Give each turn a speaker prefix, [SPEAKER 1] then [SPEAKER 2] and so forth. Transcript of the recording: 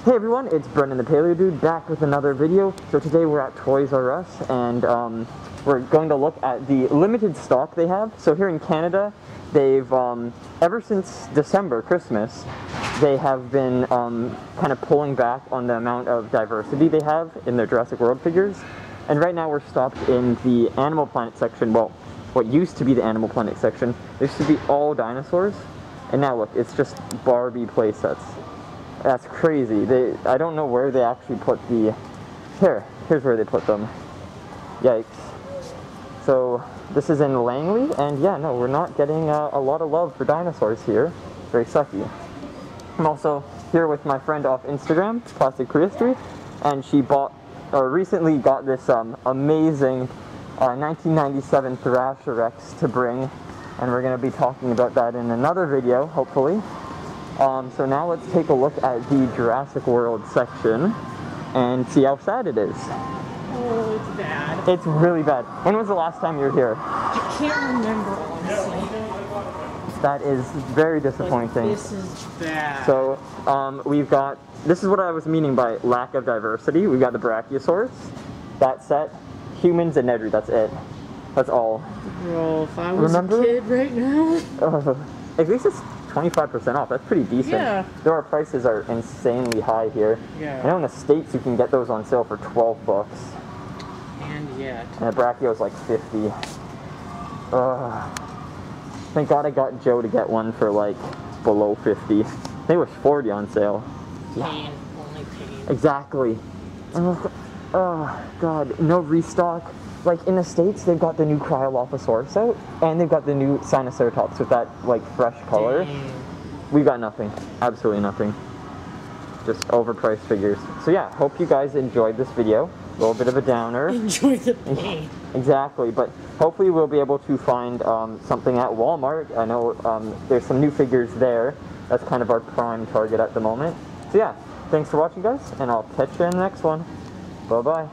[SPEAKER 1] Hey everyone, it's Brendan the Paleo Dude back with another video. So today we're at ToysRus and we're going to look at the limited stock they have. So here in Canada, they've, ever since December, Christmas, they have been kind of pulling back on the amount of diversity they have in their Jurassic World figures. And right now we're stopped in the Animal Planet section. Well, what used to be the Animal Planet section. There used to be all dinosaurs. And now look, it's just Barbie playsets. That's crazy. I don't know where they actually put the... Here's where they put them. Yikes. So, this is in Langley, and yeah, no, we're not getting a lot of love for dinosaurs here. Very sucky. I'm also here with my friend off Instagram, Plastic Prehistory, and she recently got this amazing 1997 Herrerasaurus to bring, and we're going to be talking about that in another video, hopefully. So now let's take a look at the Jurassic World section and see how sad it is.
[SPEAKER 2] Oh, it's bad.
[SPEAKER 1] It's really bad. When was the last time you were here?
[SPEAKER 2] I can't remember, honestly.
[SPEAKER 1] That is very disappointing.
[SPEAKER 2] Like, this is bad.
[SPEAKER 1] So, we've got, this is what I was meaning by lack of diversity. We've got the brachiosaurus, that set, humans and Nedry, that's it. That's all.
[SPEAKER 2] Bro, if I was a kid right now.
[SPEAKER 1] At least it's 25% off. That's pretty decent.
[SPEAKER 2] Yeah.
[SPEAKER 1] Though our prices are insanely high here.
[SPEAKER 2] Yeah.
[SPEAKER 1] I know in the States you can get those on sale for 12 bucks.
[SPEAKER 2] And yet.
[SPEAKER 1] And the brachio's like 50. Thank God I got Joe to get one for like below 50. I think it was 40 on sale.
[SPEAKER 2] Pain. Only pain.
[SPEAKER 1] Exactly. Oh God, no restock. Like in the States, they've got the new monolophosaurus out, and they've got the new spinosaurus with that like fresh color.
[SPEAKER 2] Dang.
[SPEAKER 1] We got nothing, absolutely nothing. Just overpriced figures. So yeah, hope you guys enjoyed this video. A little bit of a downer.
[SPEAKER 2] Enjoy the pain.
[SPEAKER 1] Exactly, but hopefully we'll be able to find something at Walmart. I know there's some new figures there. That's kind of our prime target at the moment. So yeah, thanks for watching guys, and I'll catch you in the next one. Bye bye.